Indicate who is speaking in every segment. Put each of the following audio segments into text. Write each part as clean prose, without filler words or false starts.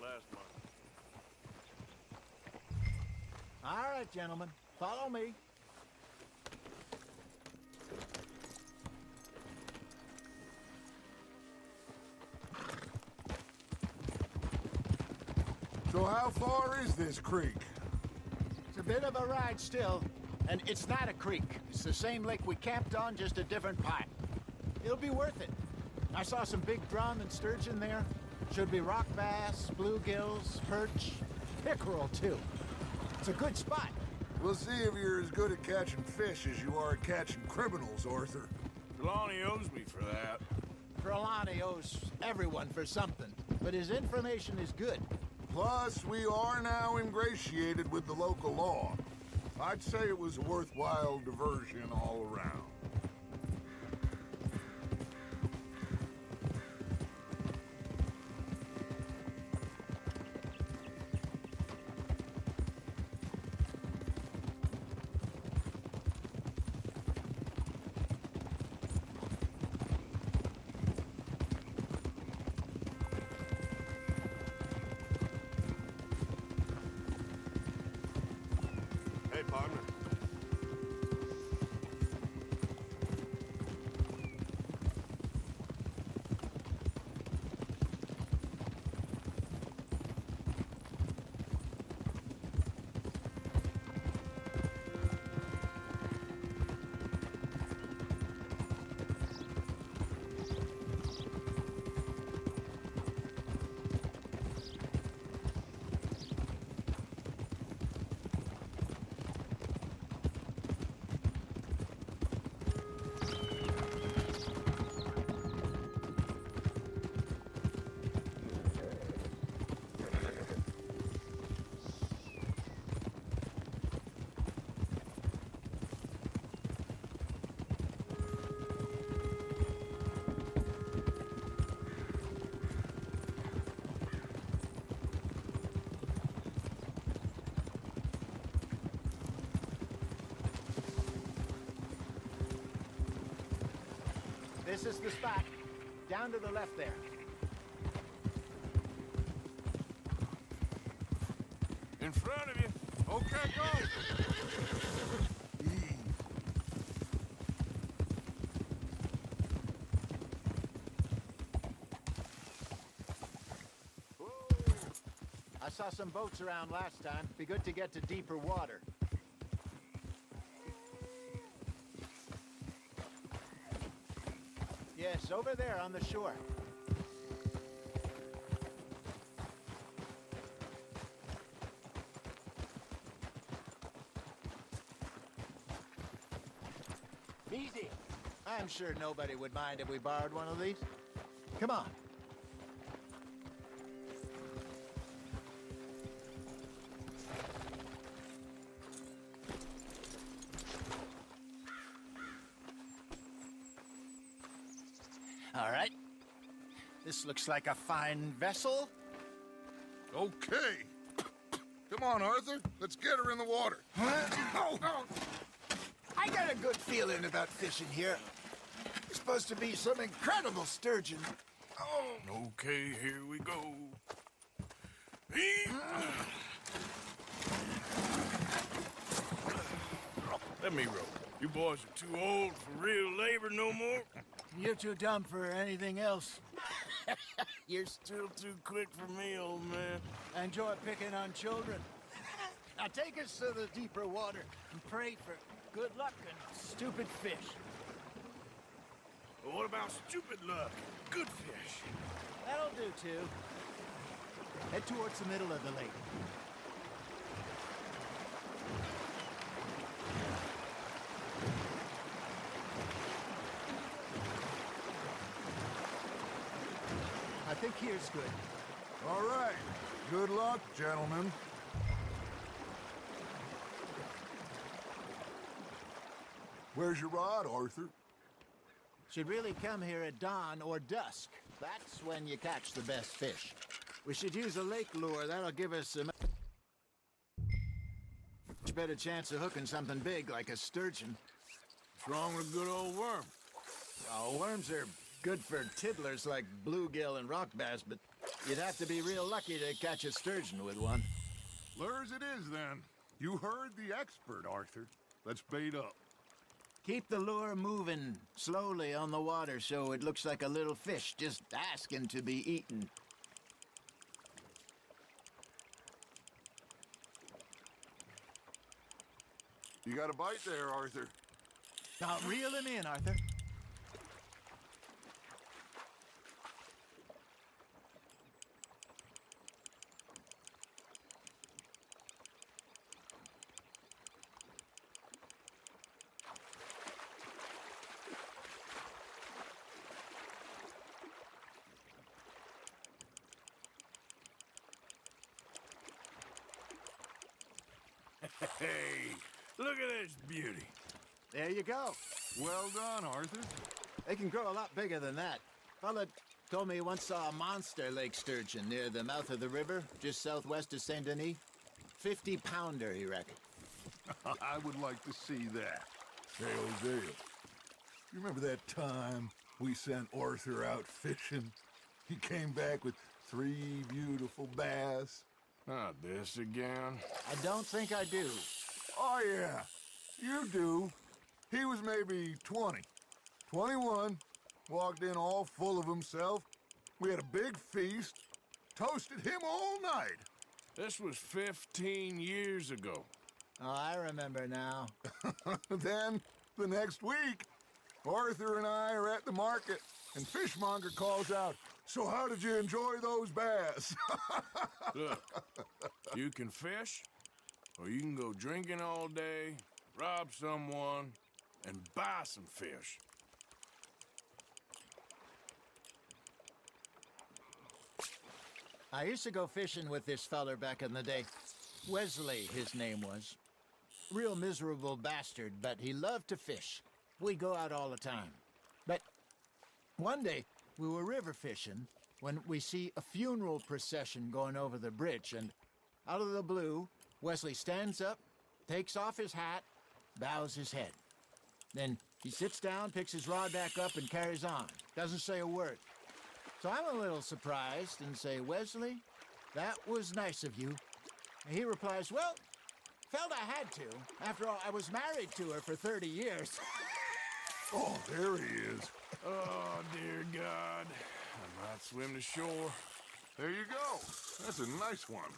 Speaker 1: like last month.
Speaker 2: All right, gentlemen. Follow me.
Speaker 3: So how far is this creek?
Speaker 2: It's a bit of a ride still. And it's not a creek. It's the same lake we camped on, just a different pipe. It'll be worth it. I saw some big drum and sturgeon there. Should be rock bass, bluegills, perch, pickerel too. It's a good spot.
Speaker 3: We'll see if you're as good at catching fish as you are at catching criminals, Arthur.
Speaker 1: Trelawney owes me for that.
Speaker 2: Trelawney owes everyone for something, but his information is good.
Speaker 3: Plus, we are now ingratiated with the local law. I'd say it was a worthwhile diversion all around.
Speaker 1: Hey, partner.
Speaker 2: This is the spot. Down to the left there.
Speaker 1: In front of you. Okay, go.
Speaker 2: I saw some boats around last time. Be good to get to deeper water. Yes, over there on the shore. Easy. I'm sure nobody would mind if we borrowed one of these. Come on. All right. This looks like a fine vessel.
Speaker 3: Okay. Come on, Arthur. Let's get her in the water.
Speaker 2: Oh. I got a good feeling about fishing here. It's supposed to be some incredible sturgeon. Oh.
Speaker 1: Okay, here we go. Let me row. You boys are too old for real labor no more.
Speaker 2: You're too dumb for anything else.
Speaker 1: You're still too quick for me, old man.
Speaker 2: I enjoy picking on children. Now take us to the deeper water and pray for good luck and stupid fish.
Speaker 1: Well, what about stupid luck? Good fish.
Speaker 2: That'll do, too. Head towards the middle of the lake. I think here's good.
Speaker 3: All right. Good luck, gentlemen. Where's your rod, Arthur?
Speaker 2: Should really come here at dawn or dusk. That's when you catch the best fish. We should use a lake lure. That'll give us a much better chance of hooking something big like a sturgeon.
Speaker 1: What's wrong with a good old worm?
Speaker 2: Oh, worms are Good for tiddlers like bluegill and rock bass, but you'd have to be real lucky to catch a sturgeon with one.
Speaker 3: Lures it is, then. You heard the expert, Arthur. Let's bait up.
Speaker 2: Keep the lure moving slowly on the water so it looks like a little fish just asking to be eaten.
Speaker 3: You got a bite there, Arthur.
Speaker 2: Now reel him in, Arthur.
Speaker 1: Hey, look at this beauty.
Speaker 2: There you go.
Speaker 3: Well done, Arthur.
Speaker 2: They can grow a lot bigger than that. Fella told me he once saw a monster lake sturgeon near the mouth of the river, just southwest of Saint Denis. 50-pounder, he reckoned.
Speaker 3: I would like to see that. Hey, Hosea, you remember that time we sent Arthur out fishing? He came back with 3 beautiful bass.
Speaker 1: Not this again.
Speaker 2: I don't think I do.
Speaker 3: Oh, yeah, you do. He was maybe 20, 21, walked in all full of himself. We had a big feast, toasted him all night.
Speaker 1: This was 15 years ago.
Speaker 2: Oh, I remember now.
Speaker 3: Then, the next week, Arthur and I are at the market, and Fishmonger calls out, "So how did you enjoy those bass?"
Speaker 1: Look, you can fish, or you can go drinking all day, rob someone, and buy some fish.
Speaker 2: I used to go fishing with this feller back in the day. Wesley, his name was. Real miserable bastard, but he loved to fish. We'd go out all the time. But one day, we were river fishing when we see a funeral procession going over the bridge, and out of the blue, Wesley stands up, takes off his hat, bows his head. Then he sits down, picks his rod back up, and carries on. Doesn't say a word. So I'm a little surprised and say, "Wesley, that was nice of you." And he replies, "Well, felt I had to. After all, I was married to her for 30 years.
Speaker 3: Oh, there he is.
Speaker 1: Oh, dear God. I might swim to shore.
Speaker 3: There you go. That's a nice one.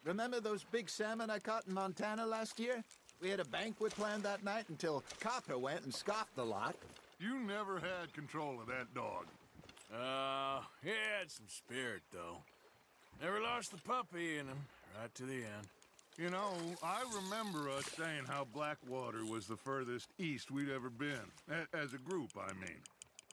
Speaker 2: Remember those big salmon I caught in Montana last year? We had a banquet planned that night until Copper went and scoffed the lot.
Speaker 3: You never had control of that dog.
Speaker 1: He had some spirit, though. Never lost the puppy in him, right to the end.
Speaker 3: You know, I remember us saying how Blackwater was the furthest east we'd ever been. As a group, I mean.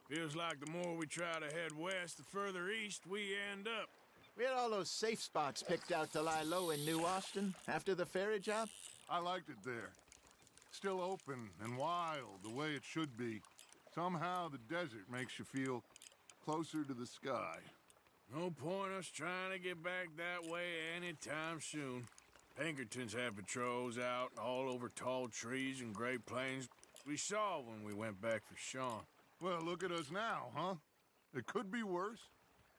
Speaker 1: Feels like the more we try to head west, the further east we end up.
Speaker 2: We had all those safe spots picked out to lie low in New Austin after the ferry job.
Speaker 3: I liked it there. Still open and wild, the way it should be. Somehow the desert makes you feel closer to the sky.
Speaker 1: No point us trying to get back that way anytime soon. Pinkertons have patrols out all over tall trees and Great Plains. We saw when we went back for Sean.
Speaker 3: Well, look at us now, huh? It could be worse.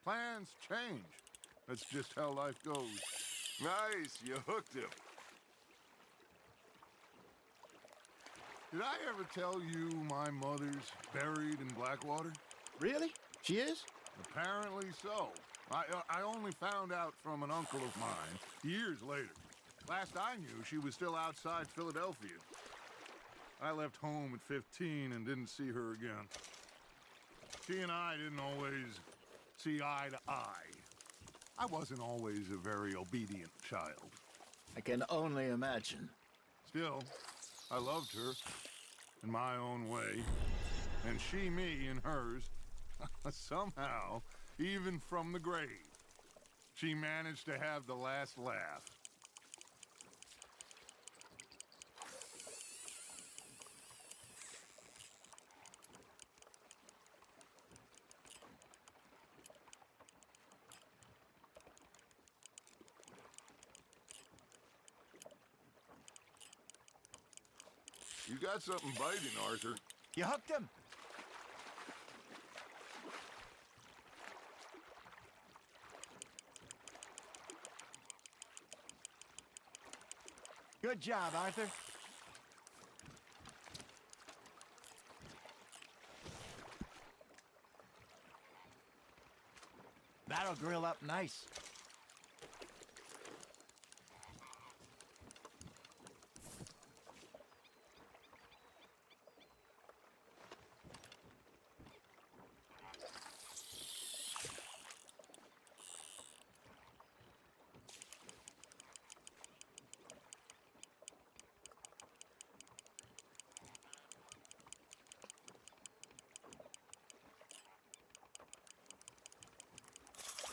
Speaker 3: Plans change. That's just how life goes. Nice, you hooked him. Did I ever tell you my mother's buried in Blackwater?
Speaker 2: Really? She is?
Speaker 3: Apparently so. I only found out from an uncle of mine years later. Last I knew, she was still outside Philadelphia. I left home at 15 and didn't see her again. She and I didn't always see eye to eye. I wasn't always a very obedient child.
Speaker 2: I can only imagine.
Speaker 3: Still, I loved her in my own way, and she me in hers. Somehow, even from the grave, she managed to have the last laugh. You got something biting, Arthur.
Speaker 2: You hooked him? Good job, Arthur. That'll grill up nice.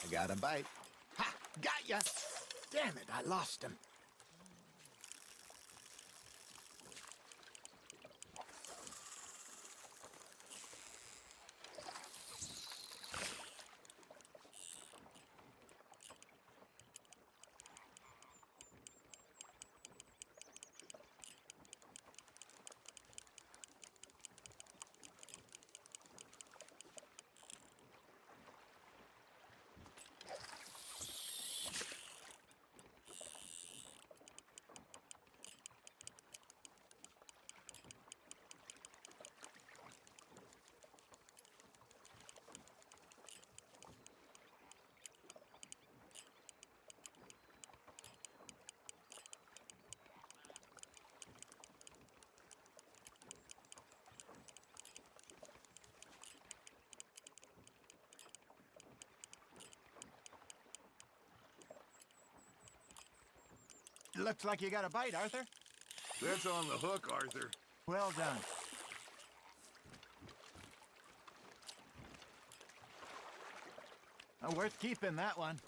Speaker 2: I got a bite. Ha! Got ya! Damn it, I lost him. Looks like you got a bite, Arthur.
Speaker 3: That's on the hook, Arthur.
Speaker 2: Well done. Worth keeping, that one.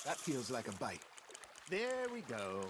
Speaker 2: That feels like a bite. There we go.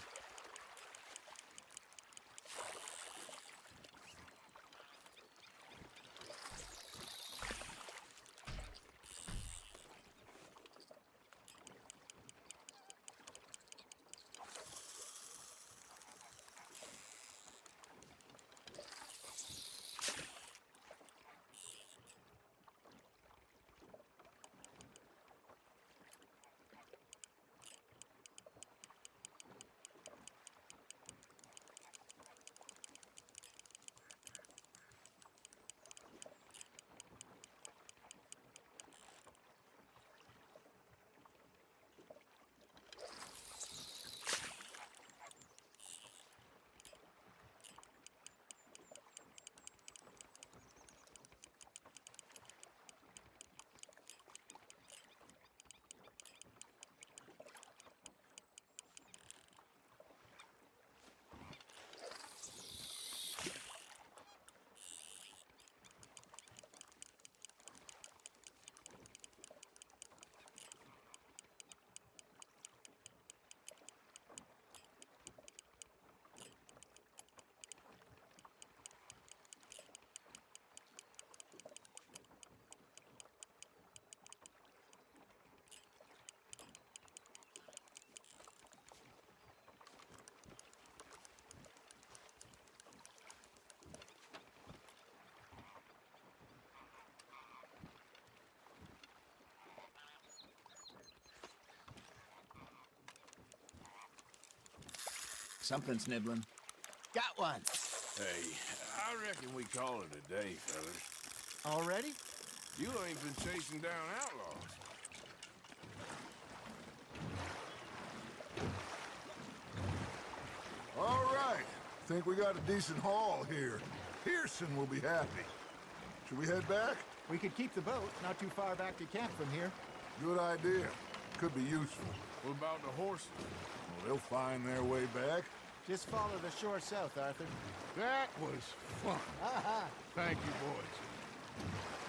Speaker 2: Something's nibbling. Got one.
Speaker 1: Hey, I reckon we call it a day, fellas.
Speaker 2: Already?
Speaker 1: You ain't been chasing down outlaws.
Speaker 3: All right. Think we got a decent haul here. Pearson will be happy. Should we head back?
Speaker 2: We could keep the boat not too far back to camp from here.
Speaker 3: Good idea. Could be useful.
Speaker 1: What about the horses?
Speaker 3: Well, they'll find their way back.
Speaker 2: Just follow the shore south, Arthur.
Speaker 3: That was fun. Thank you, boys.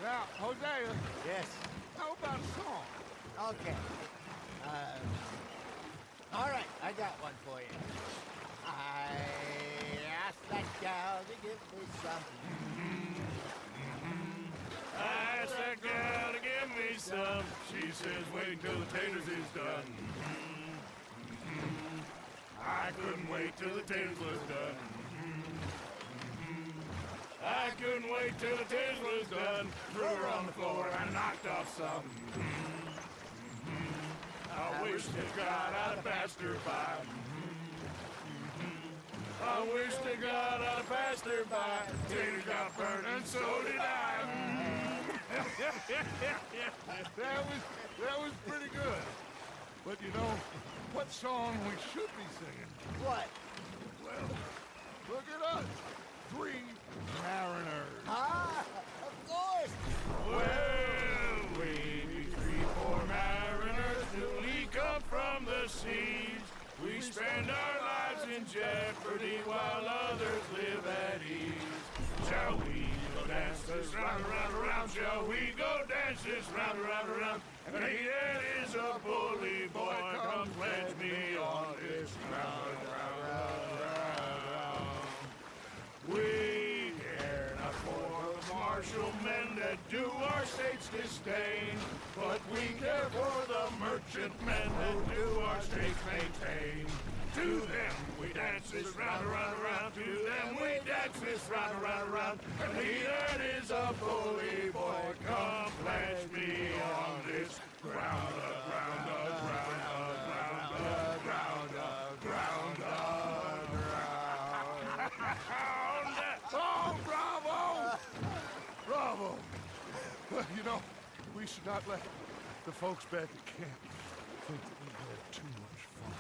Speaker 3: Now, Hosea,
Speaker 2: Yes.
Speaker 3: how about a song?
Speaker 2: Okay. All right, I got one for you. I asked that gal to give me some.
Speaker 1: I asked that gal to give me some. She says, wait till the taters is done. I couldn't wait till the taters was done. I couldn't wait till the taters was done. Threw her on the floor and knocked off some. I wish to God I'd have passed her by. I wish to God I'd have passed her by. Taters got burned and so did I.
Speaker 3: That was pretty good. But you know, what song we should be singing?
Speaker 2: What?
Speaker 3: Well, look at us. 3 mariners.
Speaker 2: Ah, of course.
Speaker 1: Well, we be 3 poor mariners newly come from the seas. We spend our lives in jeopardy while others live at ease. Shall we go dance this round, around, around? Shall we go dance this round, around, around? And he that is a bully boy, come pledge me on this round, round, round. We care not for the martial men that do our state's disdain, but we care for the merchant men that do our states maintain. To them we dance this round, around, around. To them we dance this round, around, around. And he that is a bully boy, come pledge me on this ground, ground, ground, ground, ground, ground, ground.
Speaker 3: Oh, bravo! Bravo! You know, we should not let the folks back at camp think that we had too much fun.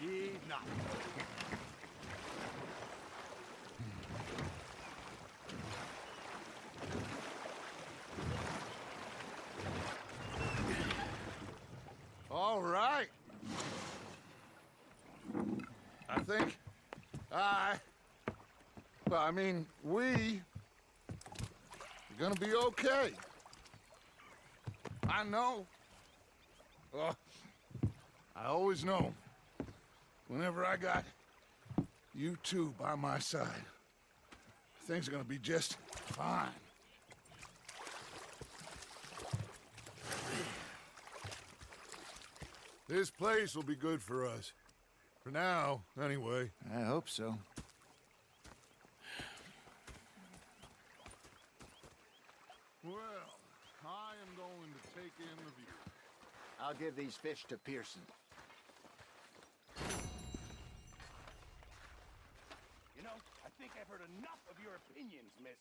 Speaker 2: Indeed not.
Speaker 3: All right. I think we are gonna be okay. I know. I always know. Whenever I got you two by my side, things are gonna be just fine. This place will be good for us. For now, anyway.
Speaker 2: I hope so.
Speaker 3: Well, I am going to take in the view.
Speaker 2: I'll give these fish to Pearson.
Speaker 4: You know, I think I've heard enough of your opinions, miss.